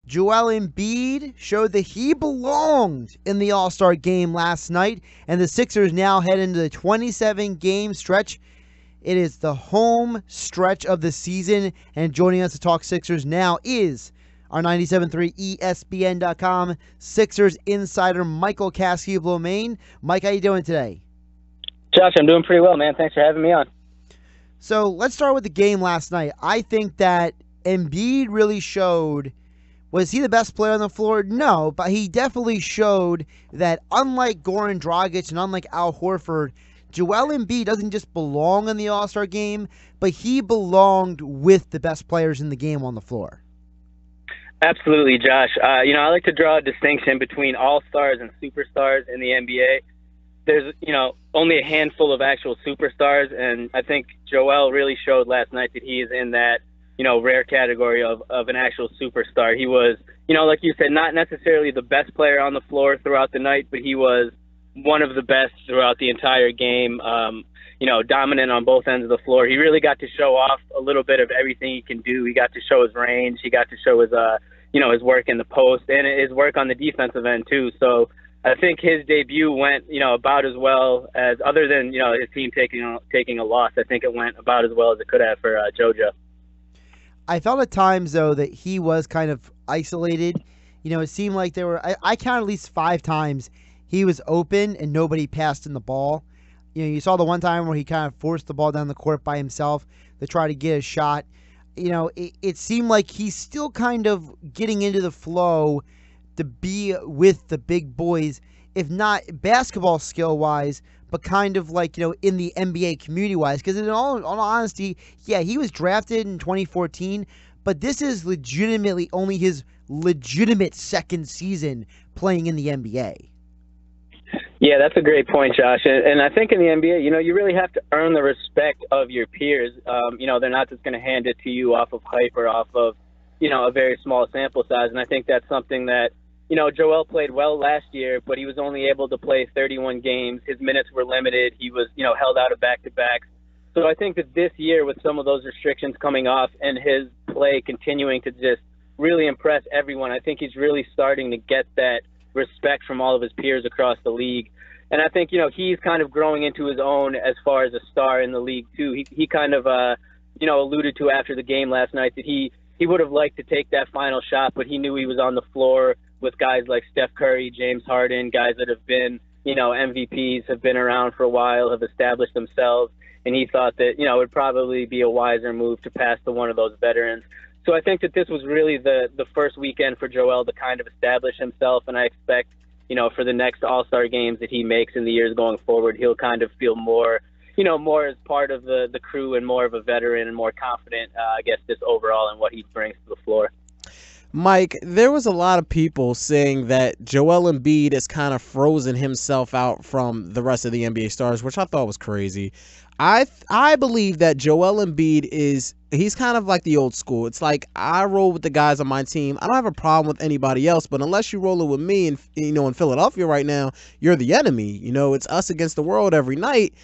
Joel Embiid showed that he belonged in the All-Star game last night, and the Sixers now head into the 27-game stretch. It is the home stretch of the season, and joining us to talk Sixers now is our 97.3 ESPN.com Sixers insider, Michael Kaskey-Blomain. Mike, how you doing today? Josh, I'm doing pretty well, man. Thanks for having me on. So let's start with the game last night. I think that Embiid really showed. Was he the best player on the floor? No, but he definitely showed that unlike Goran Dragic and unlike Al Horford, Joel Embiid doesn't just belong in the All-Star game, but he belonged with the best players in the game on the floor. Absolutely, Josh. I like to draw a distinction between all-stars and superstars in the NBA. There's, only a handful of actual superstars, and I think Joel really showed last night that he is in that, rare category of an actual superstar. He was, like you said, not necessarily the best player on the floor throughout the night, but he was one of the best throughout the entire game, dominant on both ends of the floor. He really got to show off a little bit of everything he can do. He got to show his range. He got to show his, his work in the post and his work on the defensive end too. So I think his debut went, about as well as, other than, his team taking a loss, I think it went about as well as it could have for JoJo. I felt at times, though, that he was kind of isolated. It seemed like there were, I counted at least 5 times he was open and nobody passed him the ball. You saw the one time where he kind of forced the ball down the court by himself to try to get a shot. It seemed like he's still kind of getting into the flow to be with the big boys, if not basketball skill-wise, but kind of like, in the NBA community-wise. Because in all honesty, yeah, he was drafted in 2014, but this is legitimately only his legitimate second season playing in the NBA. Yeah, that's a great point, Josh. And I think in the NBA, you really have to earn the respect of your peers. They're not just going to hand it to you off of hype or off of, a very small sample size. And I think that's something that, Joel played well last year, but he was only able to play 31 games. His minutes were limited. He was, held out of back-to-backs. So I think that this year, with some of those restrictions coming off and his play continuing to just really impress everyone, I think he's really starting to get that respect from all of his peers across the league. And I think, he's kind of growing into his own as far as a star in the league, too. He kind of, alluded to after the game last night that he would have liked to take that final shot, but he knew he was on the floor with guys like Steph Curry, James Harden, guys that have been, MVPs, have been around for a while, have established themselves. And he thought that, it would probably be a wiser move to pass to one of those veterans. So I think that this was really the first weekend for Joel to kind of establish himself, and I expect, for the next All-Star games that he makes in the years going forward, he'll kind of feel more, more as part of the crew and more of a veteran and more confident, just overall in what he brings to the floor. Mike, there was a lot of people saying that Joel Embiid has kind of frozen himself out from the rest of the NBA stars, which I thought was crazy. I believe that Joel Embiid he's kind of like the old school. It's like, I roll with the guys on my team. I don't have a problem with anybody else, but unless you roll it with me and in Philadelphia right now, you're the enemy. It's us against the world every night,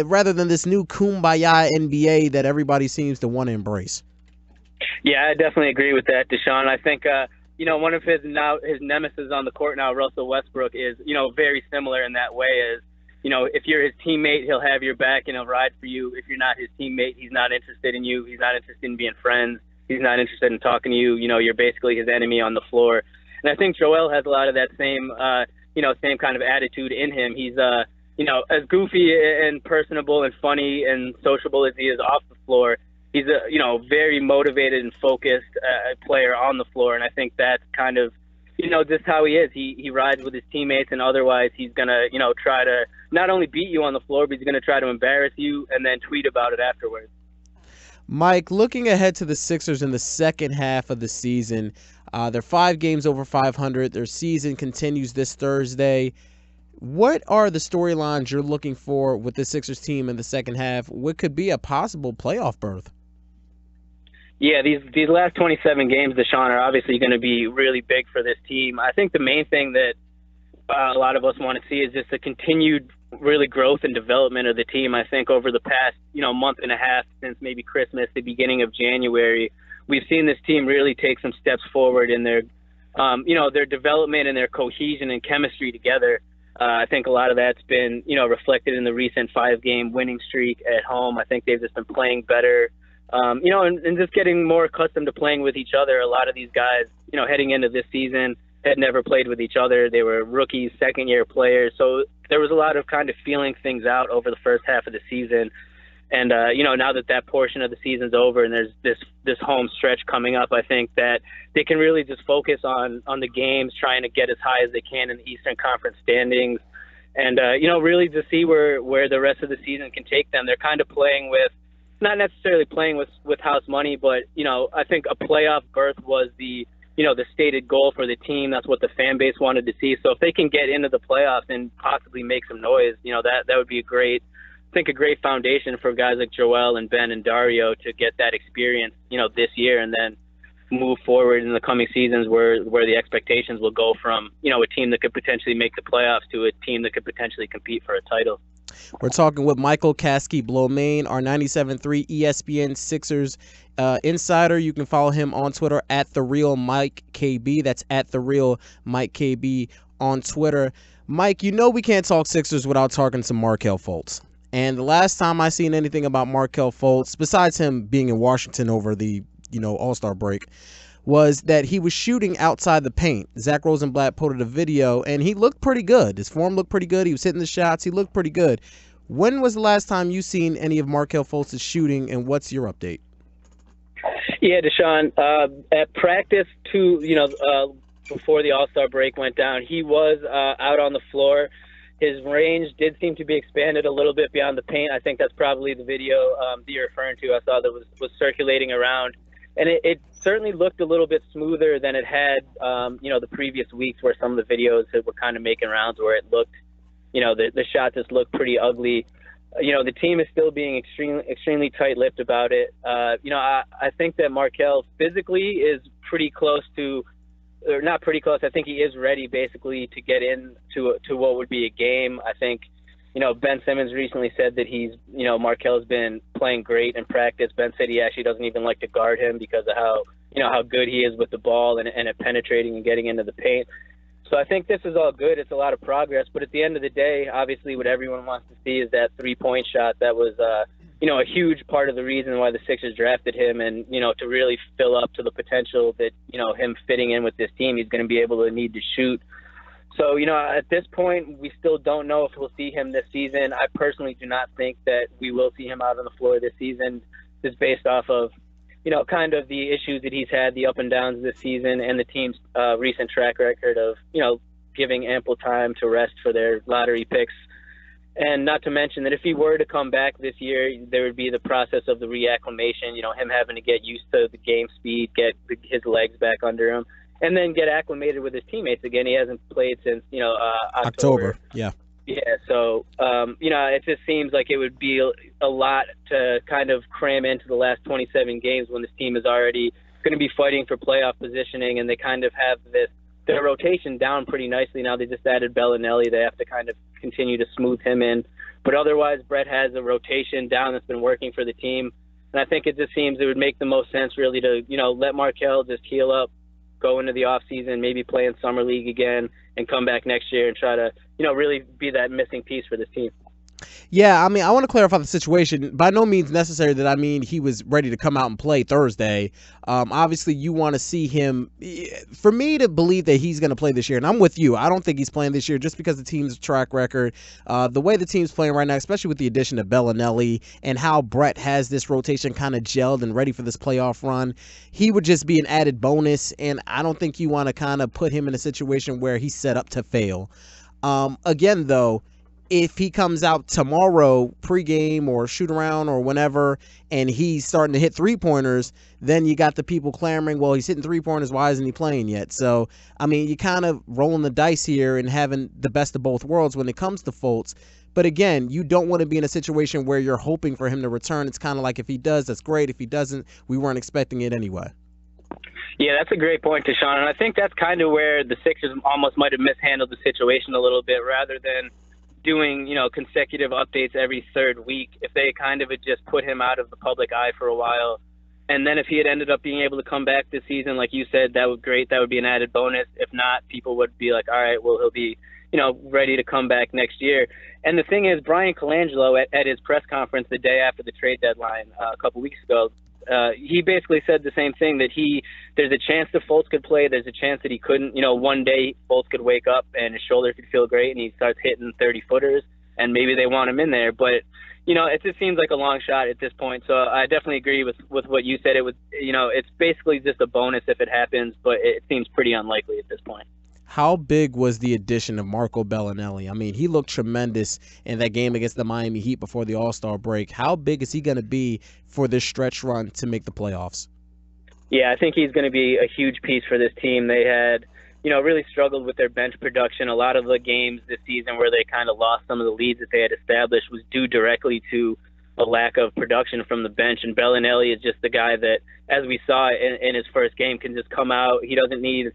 rather than this new kumbaya NBA that everybody seems to want to embrace. Yeah, I definitely agree with that, Deshaun. I think, one of his nemesis on the court now, Russell Westbrook, is, very similar in that way as, if you're his teammate, he'll have your back and he'll ride for you. If you're not his teammate, he's not interested in you. He's not interested in being friends. He's not interested in talking to you. You're basically his enemy on the floor. And I think Joel has a lot of that same kind of attitude in him. He's, as goofy and personable and funny and sociable as he is off the floor, he's a, very motivated and focused player on the floor. And I think that's kind of, just how he is. He rides with his teammates, and otherwise he's going to, try to not only beat you on the floor, but he's going to try to embarrass you and then tweet about it afterwards. Mike, looking ahead to the Sixers in the second half of the season, they're 5 games over 500. Their season continues this Thursday. What are the storylines you're looking for with the Sixers team in the second half? What could be a possible playoff berth? Yeah, these last 27 games, Deshaun, are obviously going to be really big for this team. I think the main thing that a lot of us want to see is just the continued really growth and development of the team. I think over the past, month and a half, since maybe Christmas, the beginning of January, we've seen this team really take some steps forward in their their development and their cohesion and chemistry together. I think a lot of that's been, reflected in the recent 5-game winning streak at home. I think they've just been playing better, and just getting more accustomed to playing with each other. A lot of these guys, heading into this season had never played with each other. They were rookies, second-year players. So there was a lot of kind of feeling things out over the first half of the season. And, now that portion of the season's over and there's this home stretch coming up, I think that they can really just focus on the games, trying to get as high as they can in the Eastern Conference standings and, really just see where the rest of the season can take them. They're kind of playing with, not necessarily playing with house money, but, I think a playoff berth was the stated goal for the team. That's what the fan base wanted to see. So if they can get into the playoffs and possibly make some noise, that would be a great foundation for guys like Joel and Ben and Dario to get that experience, this year, and then move forward in the coming seasons where the expectations will go from, a team that could potentially make the playoffs to a team that could potentially compete for a title. We're talking with Michael Kaskey-Blomain, our 97.3 ESPN Sixers insider. You can follow him on Twitter at @TheRealMikeKB. That's at @TheRealMikeKB on Twitter. Mike, we can't talk Sixers without talking some Markelle Fultz. And the last time I seen anything about Markelle Fultz, besides him being in Washington over the All-Star break, was that he was shooting outside the paint. Zach Rosenblatt posted a video, and he looked pretty good. His form looked pretty good. He was hitting the shots. He looked pretty good. When was the last time you seen any of Markelle Fultz's shooting, and what's your update? Yeah, Deshaun, at practice before the All-Star break went down, he was out on the floor. His range did seem to be expanded a little bit beyond the paint. I think that's probably the video that you're referring to. I saw that was circulating around. And it certainly looked a little bit smoother than it had, the previous weeks where some of the videos were kind of making rounds where it looked, the shot just looked pretty ugly. The team is still being extremely tight-lipped about it. I think that Markelle physically is pretty close to, or not pretty close. I think he is ready basically to get into what would be a game. I think, Ben Simmons recently said that Markelle's been playing great in practice. Ben said he actually doesn't even like to guard him because of how good he is with the ball and at penetrating and getting into the paint. So I think this is all good. It's a lot of progress. But at the end of the day, obviously what everyone wants to see is that three-point shot that was, a huge part of the reason why the Sixers drafted him and, to really fill up to the potential that, him fitting in with this team, he's going to be able to need to shoot. So, at this point, we still don't know if we'll see him this season. I personally do not think that we will see him out on the floor this season, just based off of, kind of the issues that he's had, the up and downs this season, and the team's recent track record of, giving ample time to rest for their lottery picks. And not to mention that if he were to come back this year, there would be the process of the reacclimation, him having to get used to the game speed, get his legs back under him, and then get acclimated with his teammates again. He hasn't played since, October. Yeah. Yeah, so, it just seems like it would be a lot to kind of cram into the last 27 games when this team is already going to be fighting for playoff positioning, and they kind of have their rotation down pretty nicely. Now they just added Bellinelli. They have to kind of continue to smooth him in. But otherwise, Brett has a rotation down that's been working for the team. And I think it just seems it would make the most sense really to, let Markelle just heal up, go into the offseason, maybe play in Summer League again, and come back next year and try to, really be that missing piece for this team. Yeah, I want to clarify the situation. By no means necessary that he was ready to come out and play Thursday. Obviously, you want to see him. For me to believe that he's going to play this year, and I'm with you, I don't think he's playing this year just because the team's track record, the way the team's playing right now, especially with the addition of Bellinelli and how Brett has this rotation kind of gelled and ready for this playoff run, he would just be an added bonus, and I don't think you want to kind of put him in a situation where he's set up to fail. Again, though, if he comes out tomorrow pregame or shoot around or whenever and he's starting to hit three-pointers, then you got the people clamoring, well, he's hitting three-pointers, why isn't he playing yet? So, you kind of rolling the dice here and having the best of both worlds when it comes to Fultz. But again, you don't want to be in a situation where you're hoping for him to return. It's kind of like if he does, that's great. If he doesn't, we weren't expecting it anyway. Yeah, that's a great point, Deshaun. And I think that's kind of where the Sixers almost might have mishandled the situation a little bit rather than doing, consecutive updates every third week. If they kind of had just put him out of the public eye for a while And then if he had ended up being able to come back this season, like you said, that would great. That would be an added bonus. If not, people would be like, all right, well, he'll be, ready to come back next year. And the thing is, Brian Colangelo at his press conference the day after the trade deadline a couple weeks ago, he basically said the same thing, that there's a chance that Fultz could play. There's a chance that he couldn't. One day Fultz could wake up and his shoulder could feel great and he starts hitting 30-footers and maybe they want him in there. But, it just seems like a long shot at this point. So I definitely agree with what you said. It was, it's basically just a bonus if it happens, but it seems pretty unlikely at this point. How big was the addition of Marco Bellinelli? I mean, he looked tremendous in that game against the Miami Heat before the All-Star break. How big is he going to be for this stretch run to make the playoffs? Yeah, I think he's going to be a huge piece for this team. They had, really struggled with their bench production. A lot of the games this season where they kind of lost some of the leads that they had established was due directly to a lack of production from the bench. And Bellinelli is just the guy that, as we saw in his first game, can just come out. He doesn't need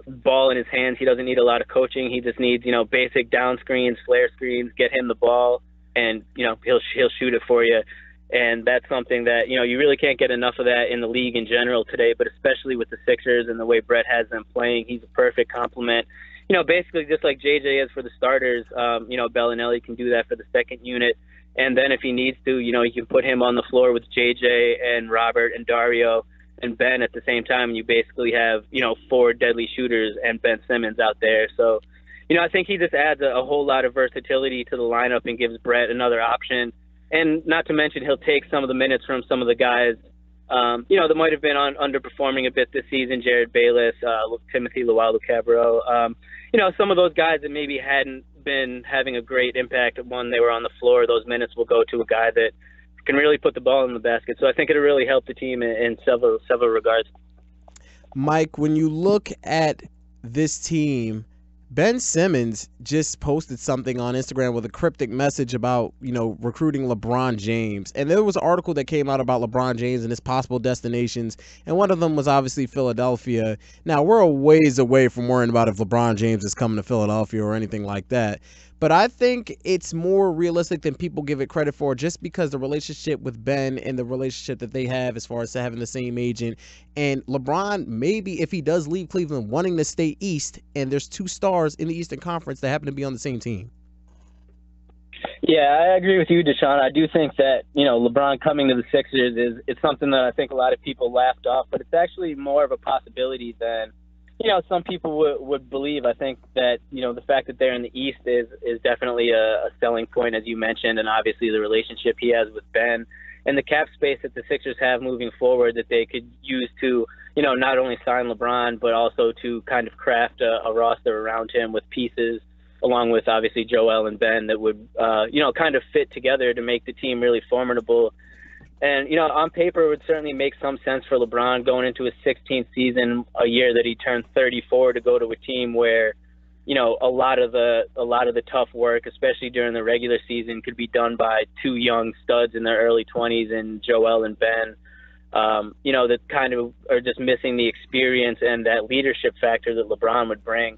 ball in his hands. He doesn't need a lot of coaching. He just needs, basic down screens, flare screens, get him the ball, and, he'll shoot it for you. And that's something that, you really can't get enough of that in the league in general today, but especially with the Sixers and the way Brett has them playing. He's a perfect complement. Basically just like JJ is for the starters, Bellinelli can do that for the second unit. And then if he needs to, you can put him on the floor with JJ and Robert and Dario and Ben at the same time. And you basically have, 4 deadly shooters and Ben Simmons out there. So, I think he just adds a whole lot of versatility to the lineup and gives Brett another option. And not to mention, he'll take some of the minutes from some of the guys, that might have been underperforming a bit this season. Jared Bayless, Timothy Luwawu-Cabarrot, some of those guys that maybe hadn't been having a great impact when they were on the floor. Those minutes will go to a guy that can really put the ball in the basket. So I think it'll really help the team in several regards. Mike, when you look at this team, Ben Simmons just posted something on Instagram with a cryptic message about, recruiting LeBron James. And there was an article that came out about LeBron James and his possible destinations, and one of them was obviously Philadelphia. Now, we're a ways away from worrying about if LeBron James is coming to Philadelphia or anything like that. But I think it's more realistic than people give it credit for, just because the relationship with Ben and the relationship that they have as far as having the same agent. And LeBron, maybe if he does leave Cleveland, wanting to stay East, and there's 2 stars in the Eastern Conference that happen to be on the same team. Yeah, I agree with you, Deshaun. I do think that, LeBron coming to the Sixers it's something that I think a lot of people laughed off, but it's actually more of a possibility than some people would believe. I think that, the fact that they're in the East is definitely a selling point, as you mentioned, and obviously the relationship he has with Ben and the cap space that the Sixers have moving forward that they could use to, not only sign LeBron, but also to kind of craft a roster around him with pieces, along with obviously Joel and Ben, that would, kind of fit together to make the team really formidable. And, on paper, it would certainly make some sense for LeBron going into his 16th season, a year that he turned 34, to go to a team where, a lot of the tough work, especially during the regular season, could be done by 2 young studs in their early 20s and Joel and Ben, that kind of are just missing the experience and that leadership factor that LeBron would bring.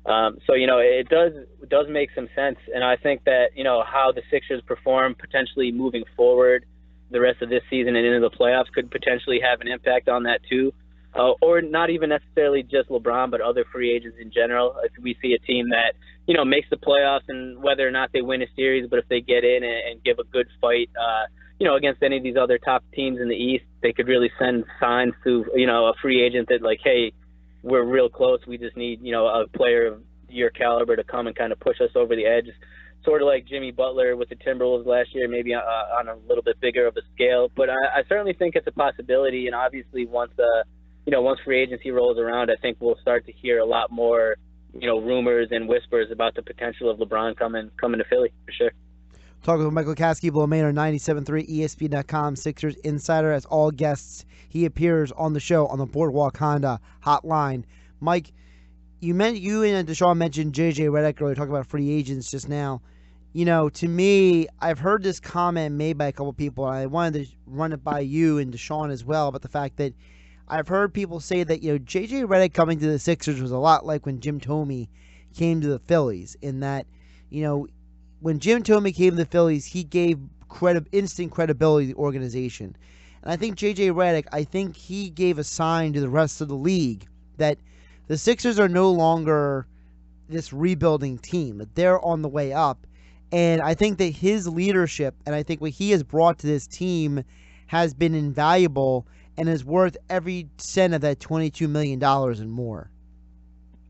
So, it does make some sense. And I think that, how the Sixers perform potentially moving forward the rest of this season and into the playoffs could potentially have an impact on that too. Or not even necessarily just LeBron, but other free agents in general. If we see a team that, makes the playoffs, and whether or not they win a series, but if they get in and give a good fight, against any of these other top teams in the East, they could really send signs to, a free agent that, like, hey, we're real close. We just need, a player of your caliber to come and kind of push us over the edge. Sort of like Jimmy Butler with the Timberwolves last year, maybe on a little bit bigger of a scale. But I certainly think it's a possibility. And obviously once free agency rolls around, I think we'll start to hear a lot more, rumors and whispers about the potential of LeBron coming to Philly, for sure. Talking with Michael Kaskey-Blomain on 97.3 ESPN.com Sixers Insider. As all guests, he appears on the show on the Boardwalk Honda hotline. Mike, you and Deshaun mentioned J.J. Redick earlier, talking about free agents just now. To me, I've heard this comment made by a couple people, and I wanted to run it by you and Deshaun as well, about the fact that I've heard people say that, J.J. Redick coming to the Sixers was a lot like when Jim Thome came to the Phillies, in that, when Jim Thome came to the Phillies, he gave instant credibility to the organization. And I think J.J. Redick, I think he gave a sign to the rest of the league that the Sixers are no longer this rebuilding team, that they're on the way up. And I think that his leadership and I think what he has brought to this team has been invaluable and is worth every cent of that $22 million and more.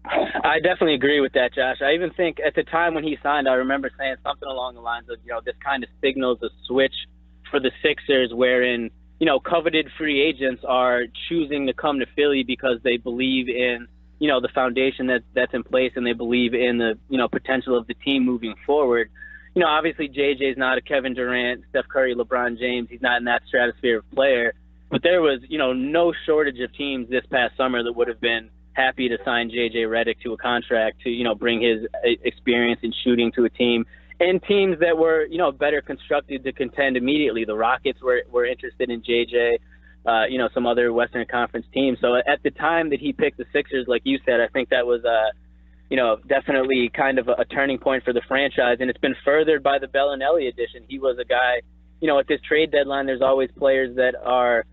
I definitely agree with that, Josh. I even think at the time when he signed, I remember saying something along the lines of, this kind of signals a switch for the Sixers wherein, coveted free agents are choosing to come to Philly because they believe in, the foundation that's in place and they believe in the, potential of the team moving forward. Obviously JJ's not a Kevin Durant, Steph Curry, LeBron James. He's not in that stratosphere of player. But there was, no shortage of teams this past summer that would have been happy to sign J.J. Redick to a contract to, bring his experience in shooting to a team. And teams that were, better constructed to contend immediately. The Rockets were interested in J.J., some other Western Conference teams. So at the time that he picked the Sixers, like you said, I think that was, definitely kind of a turning point for the franchise. And it's been furthered by the Bellinelli addition. He was a guy, at this trade deadline, there's always players that are,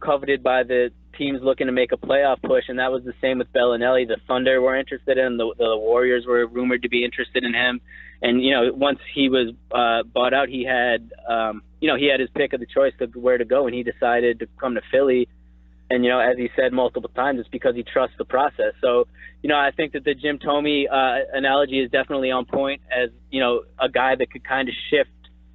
coveted by the teams looking to make a playoff push, and that was the same with Bellinelli. The Thunder were interested in him. The Warriors were rumored to be interested in him. And, once he was bought out, he had, he had his pick of the choice of where to go, and he decided to come to Philly. And, as he said multiple times, it's because he trusts the process. So, I think that the Jim Thome analogy is definitely on point as, a guy that could kind of shift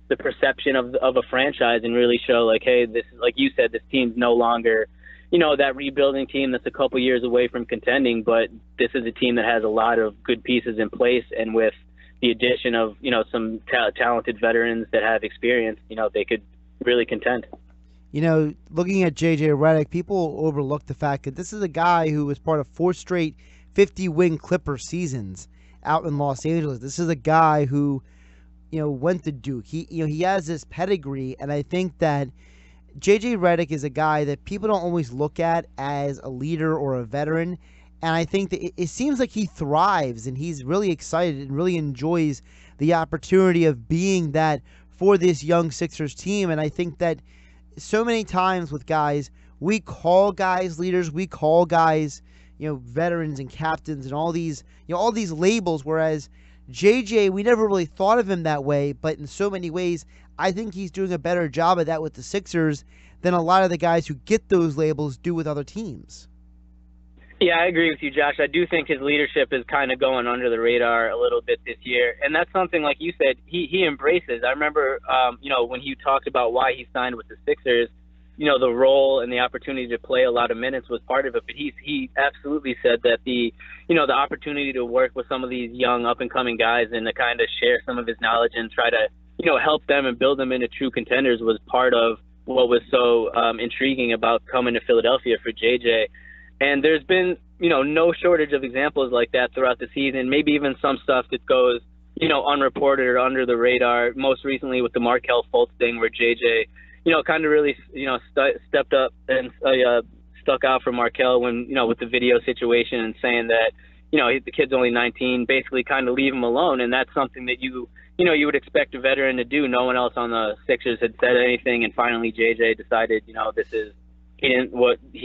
the perception of a franchise and really show like, hey, this is, like you said, this team's no longer, that rebuilding team that's a couple years away from contending, but this is a team that has a lot of good pieces in place. And with the addition of, some talented veterans that have experience, they could really contend. Looking at J.J. Redick, people overlook the fact that this is a guy who was part of 4 straight 50-win Clipper seasons out in Los Angeles. This is a guy who, went to Duke. He has this pedigree, and I think that J.J. Redick is a guy that people don't always look at as a leader or a veteran, and I think that it seems like he thrives, and he's really excited and really enjoys the opportunity of being that for this young Sixers team, and I think that so many times with guys, we call guys leaders, we call guys, veterans and captains and all these labels, whereas JJ, we never really thought of him that way, but in so many ways, I think he's doing a better job of that with the Sixers than a lot of the guys who get those labels do with other teams. Yeah, I agree with you, Josh. I do think his leadership is kind of going under the radar a little bit this year, and that's something, like you said, he embraces. I remember, when he talked about why he signed with the Sixers, the role and the opportunity to play a lot of minutes was part of it. But he absolutely said that the opportunity to work with some of these young up-and-coming guys and to kind of share some of his knowledge and try to, help them and build them into true contenders was part of what was so intriguing about coming to Philadelphia for JJ. And there's been, no shortage of examples like that throughout the season, maybe even some stuff that goes, unreported or under the radar. Most recently with the Markelle Fultz thing where JJ, kind of really, stepped up and stuck out for Markelle when, with the video situation and saying that, the kid's only 19, basically kind of leave him alone. And that's something that you would expect a veteran to do. No one else on the Sixers had said anything. And finally, JJ decided, he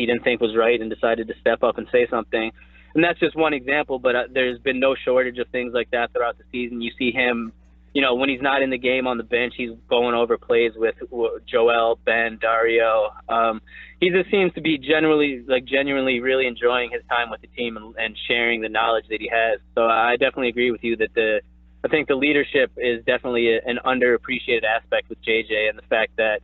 didn't think was right and decided to step up and say something. And that's just one example, but there's been no shortage of things like that throughout the season. You see him, when he's not in the game on the bench, he's going over plays with Joel, Ben, Dario. He just seems to be genuinely really enjoying his time with the team and sharing the knowledge that he has. So I definitely agree with you that I think the leadership is definitely an underappreciated aspect with JJ, and the fact that,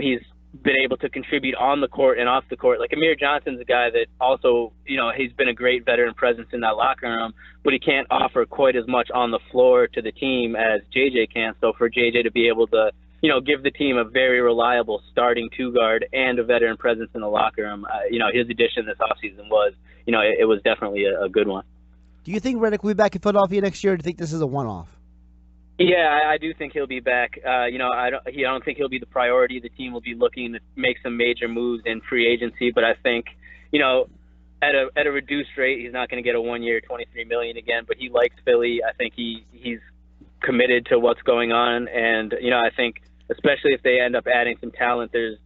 he's been able to contribute on the court and off the court. Like Amir Johnson's a guy that also, he's been a great veteran presence in that locker room, but he can't offer quite as much on the floor to the team as JJ can. So for JJ to be able to, give the team a very reliable starting 2-guard and a veteran presence in the locker room, his addition this offseason was, it was definitely a good one. Do you think Redick will be back in Philadelphia next year, or do you think this is a one-off? Yeah, I do think he'll be back. I don't think he'll be the priority. The team will be looking to make some major moves in free agency, but I think, at a reduced rate, he's not going to get a 1-year, $23 million again. But he likes Philly. I think he's committed to what's going on, and I think especially if they end up adding some talent, there's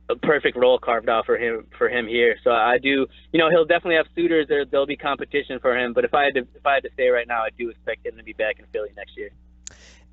a perfect role carved out for him here. So I do, he'll definitely have suitors. There'll be competition for him. But if I had to say right now, I do expect him to be back in Philly next year.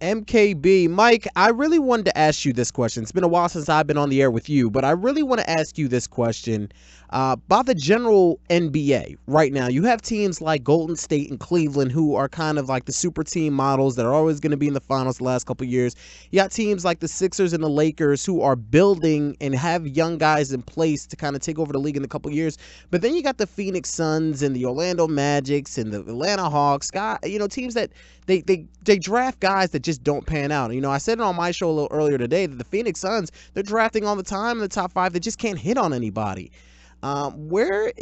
MKB. Mike, I really wanted to ask you this question. It's been a while since I've been on the air with you, but I really want to ask you this question about the general NBA right now. You have teams like Golden State and Cleveland who are kind of like the super team models that are always going to be in the finals the last couple of years. You got teams like the Sixers and the Lakers who are building and have young guys in place to kind of take over the league in a couple of years. But then you got the Phoenix Suns and the Orlando Magics and the Atlanta Hawks, teams that they draft guys that just don't pan out. I said it on my show a little earlier today that the Phoenix Suns, they're drafting all the time in the top 5 that just can't hit on anybody. Where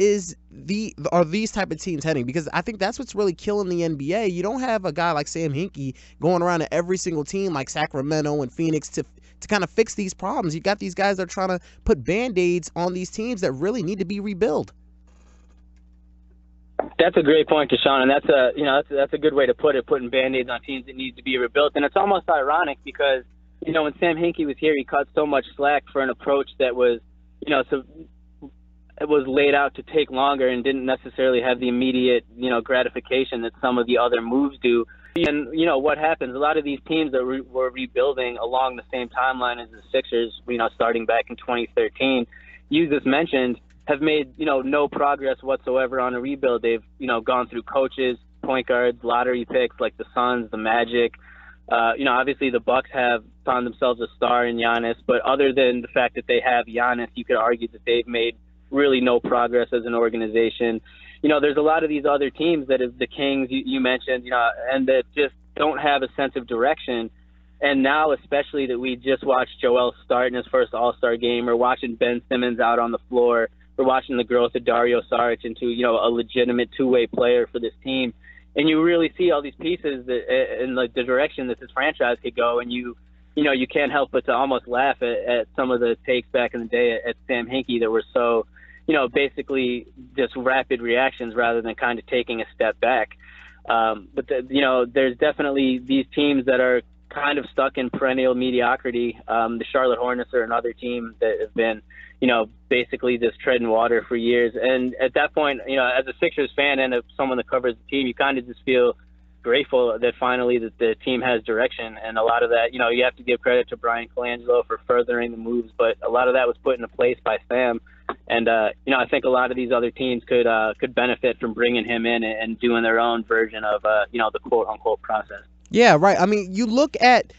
are these type of teams heading? Because I think that's what's really killing the NBA. You don't have a guy like Sam Hinkie going around to every single team like Sacramento and Phoenix to kind of fix these problems. You got these guys that are trying to put Band-Aids on these teams that really need to be rebuilt. That's a great point, Deshaun, and that's a good way to put it, putting Band-Aids on teams that need to be rebuilt. And it's almost ironic because, when Sam Hinkie was here, he cut so much slack for an approach that was, it was laid out to take longer and didn't necessarily have the immediate, gratification that some of the other moves do. And, what happens, a lot of these teams that were rebuilding along the same timeline as the Sixers, starting back in 2013, you just mentioned, have made, no progress whatsoever on a rebuild. They've, gone through coaches, point guards, lottery picks like the Suns, the Magic. Obviously the Bucks have found themselves a star in Giannis, but other than the fact that they have Giannis, you could argue that they've made really no progress as an organization. There's a lot of these other teams that is the Kings you mentioned, and that just don't have a sense of direction. And now, especially that we just watched Joel start in his first All-Star game, or watching Ben Simmons out on the floor, we're watching the growth of Dario Saric into, a legitimate two-way player for this team. And you really see all these pieces that, in the direction that this franchise could go. And you can't help but to almost laugh at some of the takes back in the day at Sam Hinkie that were so, basically just rapid reactions rather than kind of taking a step back. But there's definitely these teams that are kind of stuck in perennial mediocrity. The Charlotte Hornets are another team that have been, basically just treading water for years. And at that point, as a Sixers fan and as someone that covers the team, you kind of just feel grateful that finally that the team has direction. And a lot of that, you have to give credit to Brian Colangelo for furthering the moves, but a lot of that was put into place by Sam. And, I think a lot of these other teams could benefit from bringing him in and doing their own version of, the quote-unquote process. Yeah, right. I mean, you look at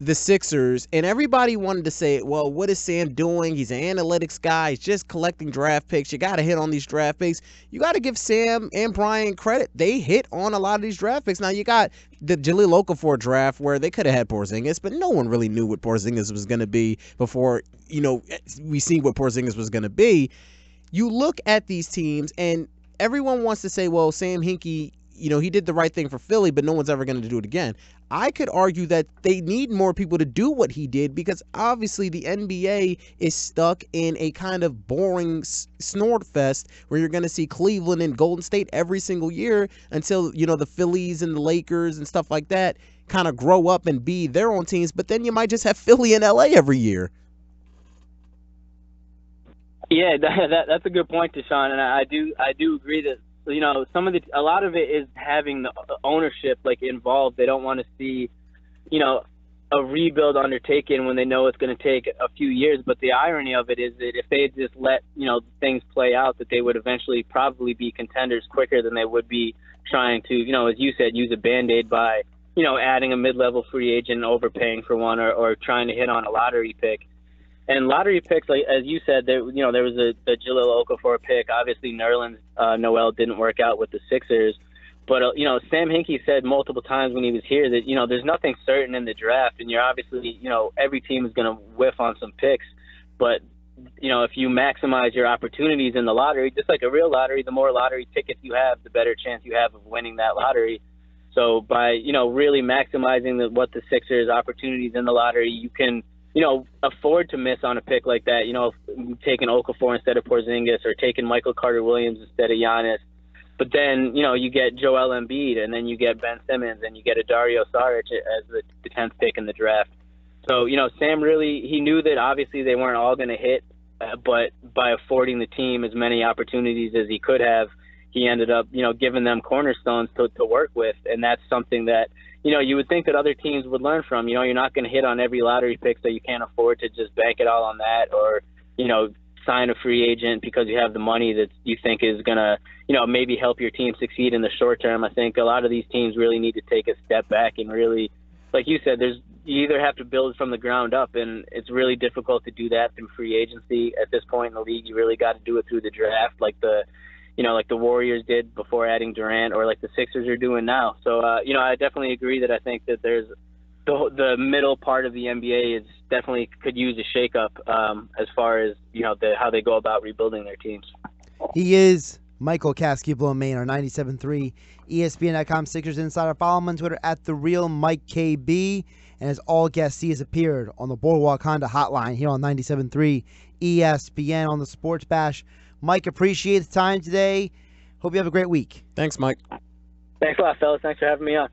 the Sixers, and everybody wanted to say, well, what is Sam doing? He's an analytics guy. He's just collecting draft picks. You got to hit on these draft picks. You got to give Sam and Brian credit. They hit on a lot of these draft picks. Now, you got the Jahlil Okafor draft where they could have had Porzingis, but no one really knew what Porzingis was going to be before, we see what Porzingis was going to be. You look at these teams, and everyone wants to say, well, Sam Hinkie, he did the right thing for Philly, but no one's ever going to do it again. I could argue that they need more people to do what he did because obviously the NBA is stuck in a kind of boring snort fest where you're going to see Cleveland and Golden State every single year until, the Phillies and the Lakers and stuff like that kind of grow up and be their own teams. But then you might just have Philly and LA every year. Yeah, that's a good point, Deshaun, and I do agree that a lot of it is having the ownership involved. They don't want to see, a rebuild undertaken when they know it's going to take a few years. But the irony of it is that if they just let, things play out, that they would eventually probably be contenders quicker than they would be trying to, as you said, use a Band-Aid by, adding a mid-level free agent and overpaying for one or trying to hit on a lottery pick. And lottery picks, as you said, there was the Jahlil Okafor pick. Obviously, Nerlens Noel didn't work out with the Sixers. But, Sam Hinkie said multiple times when he was here that, there's nothing certain in the draft. And you're obviously, every team is going to whiff on some picks. But, if you maximize your opportunities in the lottery, just like a real lottery, the more lottery tickets you have, the better chance you have of winning that lottery. So by, really maximizing what the Sixers' opportunities in the lottery, you can afford to miss on a pick like that, taking Okafor instead of Porzingis or taking Michael Carter-Williams instead of Giannis. But then, you get Joel Embiid and then you get Ben Simmons and you get a Dario Saric as the 10th pick in the draft. So, Sam he knew that obviously they weren't all going to hit, but by affording the team as many opportunities as he could have, he ended up, giving them cornerstones to work with. And that's something that, you would think that other teams would learn from. You're not going to hit on every lottery pick, so you can't afford to just bank it all on that, or, sign a free agent because you have the money that you think is going to, maybe help your team succeed in the short term. I think a lot of these teams really need to take a step back and really, like you said, you either have to build from the ground up, and it's really difficult to do that through free agency at this point in the league. You really got to do it through the draft, like the Warriors did before adding Durant, or like the Sixers are doing now. So, I definitely agree that I think that there's the middle part of the NBA is definitely could use a shakeup as far as, how they go about rebuilding their teams. He is Michael Kaskey-Blomain, our 97.3 ESPN.com Sixers insider. Follow him on Twitter at @TheRealMikeKB. And as all guests, he has appeared on the Boardwalk Honda Hotline here on 97.3 ESPN on the Sports Bash. Mike, appreciate the time today. Hope you have a great week. Thanks, Mike. Thanks a lot, fellas. Thanks for having me on.